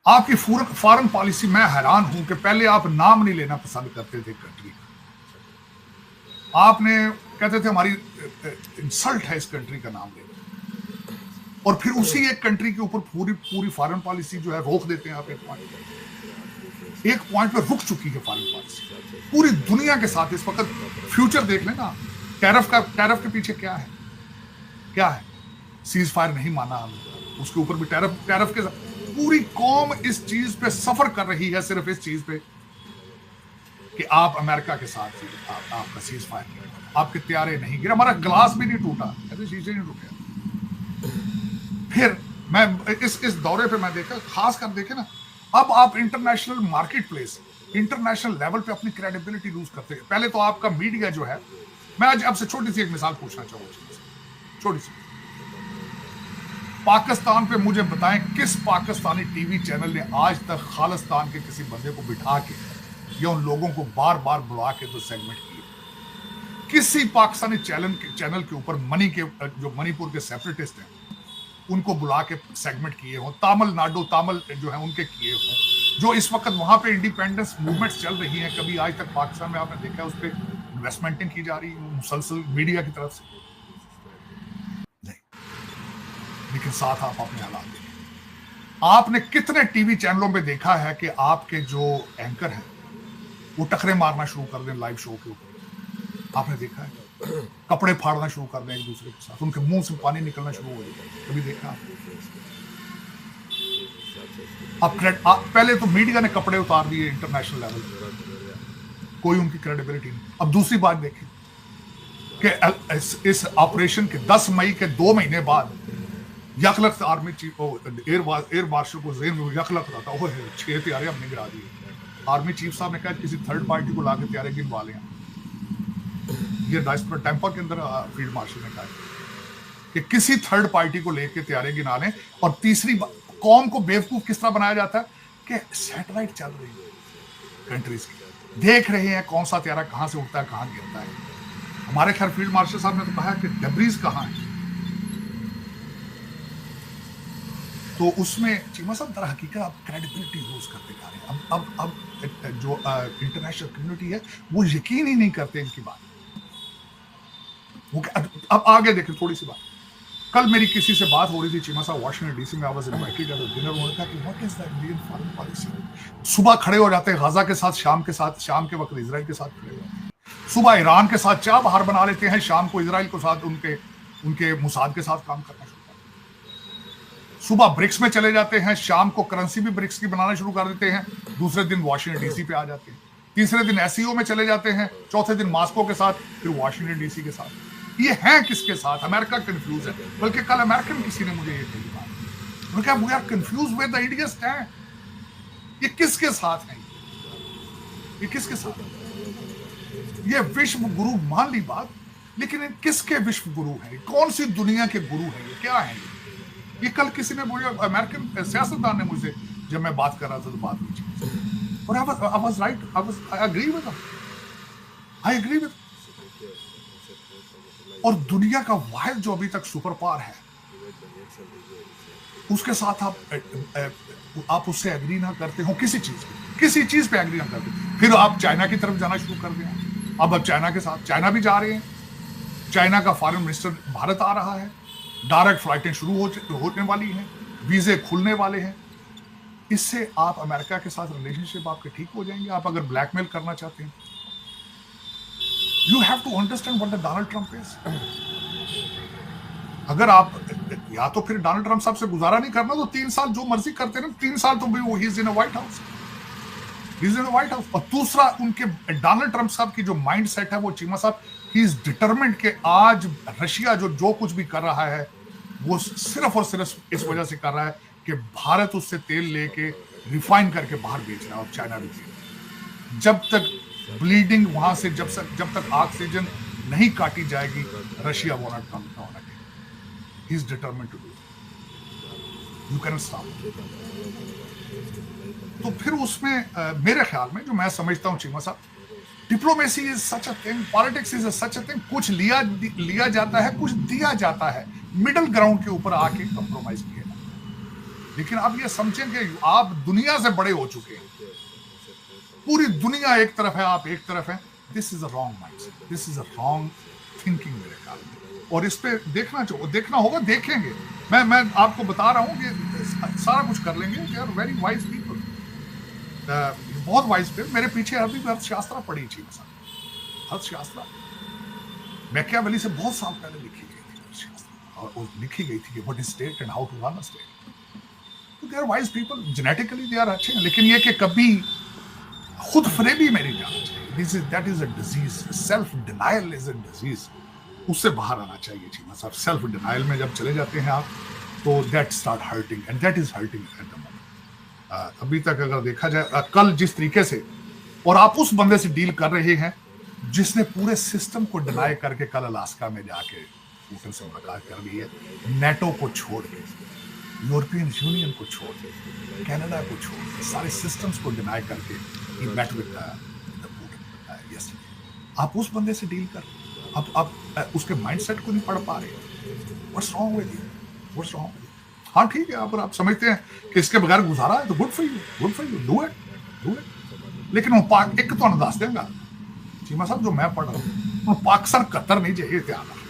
आपकी foreign policy, मैं हैरान हूं कि पहले आप नाम नहीं लेना पसंद करते थे कंट्री का, आपने कहते थे हमारी इंसल्ट है इस कंट्री का नाम लेना, और फिर उसी एक कंट्री के ऊपर पूरी फॉरेन पॉलिसी जो है रोक देते हैं आप। एक पॉइंट पे रुक चुकी है फॉरेन पॉलिसी पूरी दुनिया के साथ। इस वक्त फ्यूचर देख लेना, टैरिफ के पीछे क्या है? सीज फायर नहीं माना हमने, उसके ऊपर भी टैरिफ के साथ पूरी कौम इस चीज पे सफर कर रही है, सिर्फ इस चीज पे कि आप अमेरिका के साथ आपका सीज फायर नहीं, आपके त्यारे नहीं गिरे, हमारा ग्लास भी नहीं टूटा, ऐसे शीशे नहीं टूटे। फिर मैं इस दौरे पे मैं देखा, खास कर देखे ना, अब आप international market place, international level पे अपनी क्रेडिबिलिटी लूज करते हैं। पहले तो आपका मीडिया जो है, मैं आज आपसे छोटी सी एक मिसाल पूछना चाहूंगा, छोटी सी। पाकिस्तान पे मुझे बताएं किस पाकिस्तानी टीवी चैनल ने आज तक खालिस्तान के किसी बंदे को बिठा के या उन लोगों को बार बार बुला के तो सेगमेंट किए? किसी पाकिस्तानी चैनल के ऊपर जो मणिपुर के सेपरेटिस्ट हैं उनको बुला के सेगमेंट किए हों, तामिल जो है उनके किए हों, जो इस वक्त वहां पे इंडिपेंडेंस मूवमेंट्स चल रही हैं, कभी आज तक पाकिस्तान में आपने देखा है उस पर इन्वेस्टमेंटिंग की जा रही है मुसलसल मीडिया की तरफ से? नहीं। लेकिन साथ आप अपने हालात देखें, आपने कितने टीवी चैनलों पे देखा है कि आपके जो एंकर हैं वो टकरे मारना शुरू कर दें लाइव शो के ऊपर? आपने देखा है? कपड़े फाड़ना शुरू कर दें एक दूसरे के साथ, उनके मुंह से पानी निकलना शुरू हो जाए, कभी देखा आप? पहले तो मीडिया ने कपड़े उतार दिए इंटरनेशनल लेवल पे, कोई उनकी क्रेडिबिलिटी नहीं। अब दूसरी बात देखें कि इस ऑपरेशन के 10 मई के 2 महीने बाद यकलख्त आर्मी चीफ एयर मार्शल को जेल में यकलख्त रहा था, 6 त्यारे हमने गिरा दिए। आर्मी चीफ साहब ने कहा किसी थर्ड पार्टी को लाके त्यारे गिनवा लें। ये डायस्पोरा टेम्पा के अंदर फील्ड मार्शल ने कहा कि किसी थर्ड पार्टी को लेके त्यारे गिना लें। और तीसरी कौम को बेवकूफ किस तरह बनाया जाता है कि सैटेलाइट चल रही है कंट्रीज की, देख रहे हैं कौन सा त्यारा कहां से उठता है, कहां गिरता है। हमारे खैर फील्ड मार्शल साहब ने तो कहा कि डेब्रीज कहां है, तो उसमें चीमा साहब दर हकीकत आप क्रेडिबिलिटी लूज करते जा रहे हैं। अब जो इंटरनेशनल कम्युनिटी है वो यकीन ही नहीं करते इनकी बात। अब आगे देखें थोड़ी सी बात, कल मेरी किसी से बात हो रही थी चीमा साहब वाशिंगटन डीसी में, I was invited at dinner. उन्होंने कहा कि what is the Indian foreign policy? सुबह खड़े हो जाते हैं गाजा के साथ, शाम के वक्त इजराइल के साथ खड़े हो जाते हैं, सुबह ईरान के साथ चाह बाहर बना लेते हैं, शाम को इजराइल के साथ उनके मुसाद के साथ काम करना शुरू करते हैं, सुबह ब्रिक्स में चले जाते हैं, शाम को करेंसी भी ब्रिक्स की बनाना शुरू कर देते हैं, दूसरे दिन वाशिंगटन डीसी पे आ जाते हैं, तीसरे दिन एससीओ में चले जाते हैं, चौथे दिन मॉस्को के साथ, फिर वाशिंगटन डीसी के साथ। ये है किसके साथ? अमेरिका कंफ्यूज है। बल्कि कल अमेरिकन किसी ने मुझे ये कही बात, उन्होंने कहा we are confuse with the India stand. ये किसके साथ है? ये किसके साथ है? ये विश्व गुरु मान ली बात, लेकिन किसके विश्व गुरु हैं? कौन सी दुनिया के गुरु हैं? ये क्या है? ये कल किसी ने मुझे, अमेरिकन सियासतदान ने मुझे, जब मैं बात कर रहा था तो बात पूछी, और I was right, I agree with them, I agree with them। और दुनिया का वाहिद जो अभी तक सुपर पावर है, उसके साथ आप उससे एग्री ना करते हो किसी चीज पे एग्री ना करते, फिर आप चाइना की तरफ जाना शुरू कर दें। अब चाइना के साथ, चाइना भी जा रहे हैं, चाइना का फॉरेन मिनिस्टर भारत आ रहा है, डायरेक्ट फ्लाइटें शुरू होने वाली हैं, वीजे खुलने वाले हैं। इससे आप अमेरिका के साथ रिलेशनशिप आपके ठीक हो जाएंगे। आप अगर ब्लैकमेल करना चाहते हैं, you have to understand what the Donald Trump is. अगर आप या तो फिर डोनाल्ड ट्रंप साहब से गुजारा नहीं करना तो 3 साल जो मर्जी करते रहे, 3 साल तो वो he is in white house, और दूसरा उनके डोनाल्ड ट्रंप साहब की जो माइंड सेट है वो चीमा साहब, ही इज डिटरमिन्ड कि आज रशिया जो कुछ भी कर रहा है वो सिर्फ और सिर्फ इस वजह से कर रहा है कि भारत उससे तेल लेके रिफाइन करके बाहर बेच रहा है, और चाइना भी। जब तक ब्लीडिंग वहां से जब तक ऑक्सीजन नहीं काटी जाएगी, रशिया वो नॉट कम होना चाहिए। He is determined to do, you can stop. तो फिर उसमें मेरे ख्याल में जो मैं समझता हूं चीमा साहब, diplomacy is such a thing, politics is such a thing. कुछ लिया जाता है, कुछ दिया जाता है, मिडिल ग्राउंड के ऊपर आके कंप्रोमाइज किया। लेकिन आप ये समझें कि आप दुनिया से बड़े हो चुके हैं, पूरी दुनिया एक तरफ है, आप एक तरफ हैं। This is a wrong mindset, this is a wrong thinking मेरे ख्याल में। और इस पे देखना होगा, देखेंगे। मैं आपको बता रहा हूं कि सारा कुछ कर लेंगे। They are very wise people, बहुत वाइज पीपल। मेरे पीछे अभी अर्थशास्त्र पढ़ी थी, अर्थशास्त्र मैकियावेली से बहुत साल पहले लिखी गई थी अर्थशास्त्र, और वो लिखी गई थी कि what is state and how to run a state. तो they are wise people, genetically they are अच्छे हैं, लेकिन ये कि कभी खुद फरेबी में नहीं जाना चाहिए। That is a disease, self denial is a disease. उससे बाहर आना चाहिए जी साहब। सेल्फ डिनायल में जब चले जाते हैं आप, तो that start hurting, and that is hurting at the moment. अभी तक अगर देखा जाए, कल जिस तरीके से, और आप उस बंदे से डील कर रहे हैं जिसने पूरे सिस्टम को डिनाई करके कल अलास्का में जाके पुतिन से मुलाकात कर ली है, नेटो को छोड़ के, यूरोपियन यूनियन को छोड़ के, कनाडा को छोड़ के, सारे सिस्टम्स को डिनाई करके he met with Putin yesterday. आप उस बंदे से डील कर, आप उसके माइंडसेट को नहीं पढ़ पा रहे। What's wrong with you, what's wrong with you? हाँ ठीक है, अगर आप समझते हैं कि इसके बगैर गुजारा है तो good for you, good for you, do it. लेकिन वो पाक एक तो दस देगा चीमा साहब, जो मैं पढ़ रहा हूँ, पाकिस्तान कतर नहीं चाहिए, ध्यान रखना।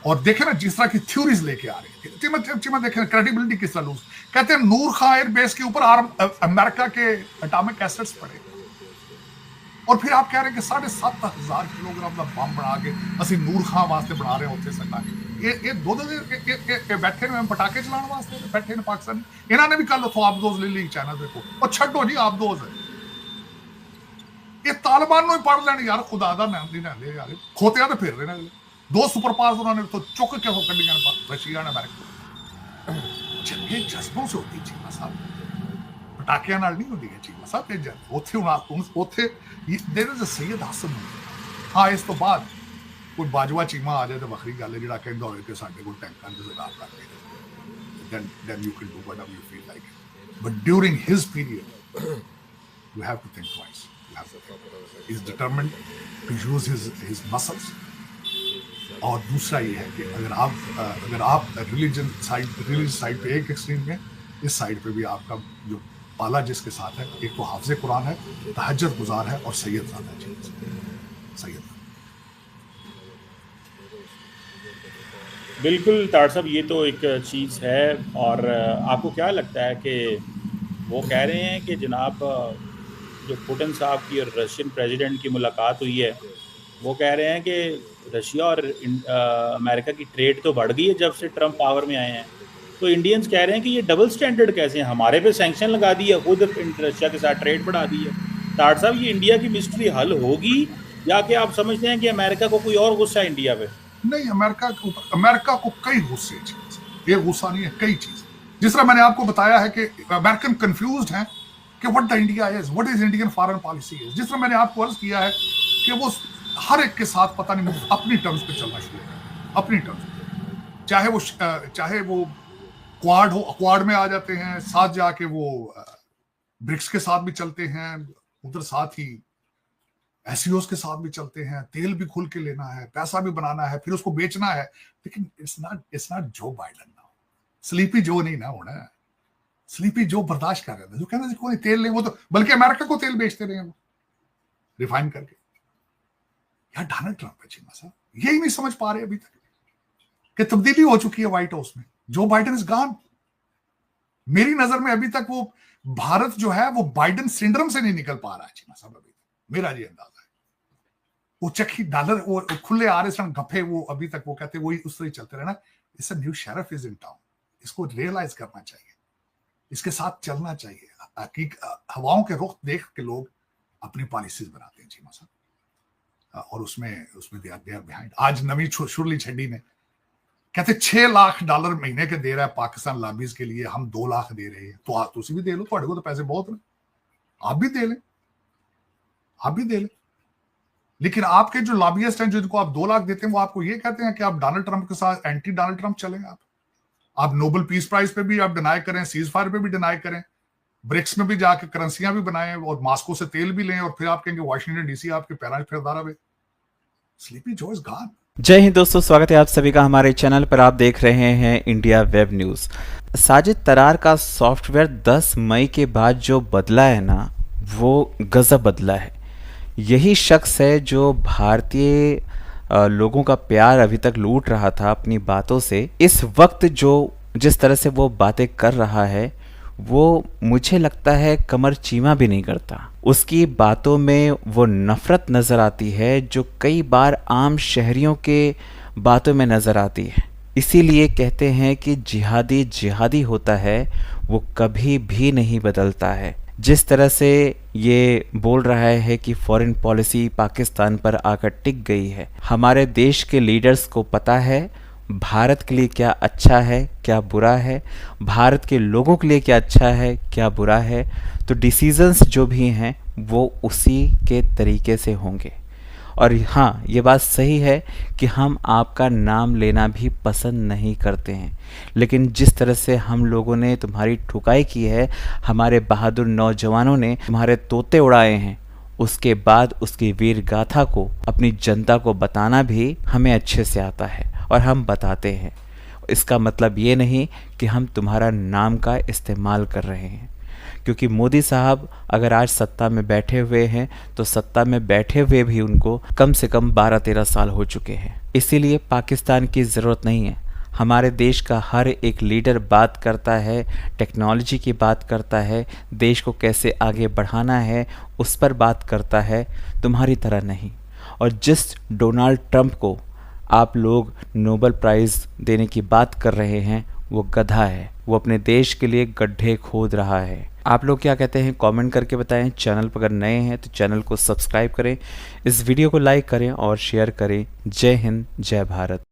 और देखे ना जिस तरह की थ्योरीज लेके आ रहे थे, चीमा देखे क्रेडिबिलिटी किस तरह लूज। कहते हैं नूर खां एयर बेस के ऊपर अमेरिका के एटॉमिक एसेट्स पड़े, और फिर आप कह रहे हैं कि 7,500 किलोग्राम का बम बना के असि नूर खां वास्ते बना रहे होते सरकार। ये दो बैठे ने पटाखे चलाने वास्ते बैठे ने पाकिस्तान। इन्होंने भी कल उतो आबदोज ले ली चाइना देखो, और छो जी आबदोज है, ये तालिबान ही पढ़ लैन यार, खुदा दा नाम नहीं लेंदे यार, खोतिया तो फिर रहे हैं। दो सुपर पावर्स उन्होंने तो चुक के हो कड्डियां, रशिया ने अमेरिका। जंगे जज्बों से होती चीमा साहब, पटाखियां नाल नहीं होती है चीमा साहब। ये उत्थे there is a Syed Hasan. हाँ, इस तो बाद कोई बाजवा चीमा आ जाए तो वखरी गल है, जिहड़ा कहंदा होवे कि साडे कोल टैंकां दे जवाब कर दे, then you can do whatever you feel like it. But during his period, you have to think twice. He's determined to use his muscles. और दूसरा ये है कि अगर आप रिलीजियस साइड पे एक एक्सट्रीम में, इस साइड पे भी आपका जो पाला जिसके साथ है, एक तो हाफिज़ कुरान है, तहज्जुद गुजार है, और सैयद ज़ादा चीज़ सैयद। बिल्कुल तार साहब, ये तो एक चीज़ है। और आपको क्या लगता है कि वो कह रहे हैं कि जनाब जो पुतिन साहब की और रशियन प्रेसिडेंट की मुलाकात हुई है, वो कह रहे हैं कि रशिया और अमेरिका की ट्रेड तो बढ़ गई है जब से ट्रंप पावर में आए हैं। तो इंडियंस कह रहे हैं कि ये डबल स्टैंडर्ड कैसे हैं, हमारे पे सैंक्शन लगा दी है, खुद रशिया के साथ ट्रेड बढ़ा दी है। तार साहब, ये इंडिया की मिस्ट्री हल होगी, या कि आप समझते हैं कि अमेरिका को कोई और गुस्सा है इंडिया पे? नहीं, अमेरिका को कई गुस्से, ये गुस्सा नहीं है, कई चीज। जिस तरह मैंने आपको बताया है कि अमेरिकन कंफ्यूज्ड हैं कि what the India is, what is Indian foreign policy is. जिस तरह मैंने आपको अर्ज किया है कि वो हर एक के साथ पता नहीं अपनी टर्म्स पे चलना शुरू कर, अपनी टर्म्स। चाहे वो क्वाड हो, क्वाड में आ जाते हैं, साथ जाके वो ब्रिक्स के साथ भी चलते हैं, उधर साथ ही एसईओस के साथ भी चलते हैं, तेल भी खुल के लेना है, पैसा भी बनाना है, फिर उसको बेचना है। लेकिन इट्स नॉट जो बाइडन ना, स्लीपी जो नहीं ना होना है। स्लीपी जो बर्दाश्त कर रहे थे, जो कहते थे कोई तेल नहीं, वो तो बल्कि अमेरिका को तेल बेचते रहे, वो रिफाइन करके। यार डोनाल्ड ट्रंप है चीमा साहब, यही नहीं समझ पा रहे अभी तक कि तब्दीली हो चुकी है व्हाइट हाउस में। जो बाइडन इज गॉन। मेरी नजर में अभी तक वो भारत जो है वो बाइडन सिंड्रोम से नहीं निकल पा रहा है चीमा साहब, अभी मेरा ये अंदाजा है। वो चक्की डॉलर, वो खुले आ रहे गफे, वो अभी तक वो कहते वही उस तरह चलते रहना। It's a new sheriff is in town, इसको रियलाइज करना चाहिए, इसके साथ चलना चाहिए। हवाओं के रुख देख के लोग अपनी पॉलिसीज बनाते हैं चीमा साहब, और उसमें दे आर बिहाइंड। आज नवी शुरली छड्डी ने कहते $6 लाख महीने के दे रहा है पाकिस्तान लॉबीज के लिए, हम 2 लाख दे रहे हैं। तो तुसी भी दे लो, थोड़े को तो पैसे बहुत हैं, आप भी दे लें, आप भी दे लें। लेकिन आपके जो लॉबियस्ट हैं जिनको आप 2 लाख देते हैं, वो आपको ये कहते हैं कि आप डोनाल्ड ट्रंप के साथ एंटी डोनाल्ड ट्रंप चलेंगे। आप नोबेल पीस प्राइज पे भी आप डिनाई करें, सीज फायर पे भी डिनाई करें, ब्रिक्स में भी जाके करेंसियां भी बनाएं, और मास्को से तेल भी लें, और फिर आप कहेंगे वाशिंगटन डीसी आपके पैरा फिरदारा में। स्लीपी जो इज गॉन, जय हिंद दोस्तों, स्वागत है आप सभी का हमारे चैनल पर। आप देख रहे हैं इंडिया वेब न्यूज़। साजिद तरार का सॉफ्टवेयर 10 मई के बाद जो बदला है ना, वो गज़ब बदला है। यही शख्स है जो भारतीय लोगों का प्यार अभी तक लूट रहा था अपनी बातों से। इस वक्त जिस तरह से वो बातें कर रहा है, वो मुझे लगता है कमर चीमा भी नहीं करता। उसकी बातों में वो नफ़रत नज़र आती है जो कई बार आम शहरियों के बातों में नज़र आती है। इसीलिए कहते हैं कि जिहादी जिहादी होता है, वो कभी भी नहीं बदलता है। जिस तरह से ये बोल रहा है कि फॉरेन पॉलिसी पाकिस्तान पर आकर टिक गई है, हमारे देश के लीडर्स को पता है भारत के लिए क्या अच्छा है क्या बुरा है, भारत के लोगों के लिए क्या अच्छा है क्या बुरा है। तो डिसीजंस जो भी हैं वो उसी के तरीके से होंगे। और हाँ, ये बात सही है कि हम आपका नाम लेना भी पसंद नहीं करते हैं, लेकिन जिस तरह से हम लोगों ने तुम्हारी ठुकाई की है, हमारे बहादुर नौजवानों ने तुम्हारे तोते उड़ाए हैं, उसके बाद उसकी वीर गाथा को अपनी जनता को बताना भी हमें अच्छे से आता है और हम बताते हैं। इसका मतलब ये नहीं कि हम तुम्हारा नाम का इस्तेमाल कर रहे हैं, क्योंकि मोदी साहब अगर आज सत्ता में बैठे हुए हैं तो सत्ता में बैठे हुए भी उनको कम से कम 12-13 साल हो चुके हैं। इसीलिए पाकिस्तान की ज़रूरत नहीं है। हमारे देश का हर एक लीडर बात करता है, टेक्नोलॉजी की बात करता है, देश को कैसे आगे बढ़ाना है उस पर बात करता है, तुम्हारी तरह नहीं। और जिस डोनाल्ड ट्रंप को आप लोग नोबेल प्राइज़ देने की बात कर रहे हैं, वो गधा है। वो अपने देश के लिए गड्ढे खोद रहा है। आप लोग क्या कहते हैं कमेंट करके बताएं। चैनल पर अगर नए हैं तो चैनल को सब्सक्राइब करें, इस वीडियो को लाइक करें और शेयर करें। जय हिंद, जय भारत।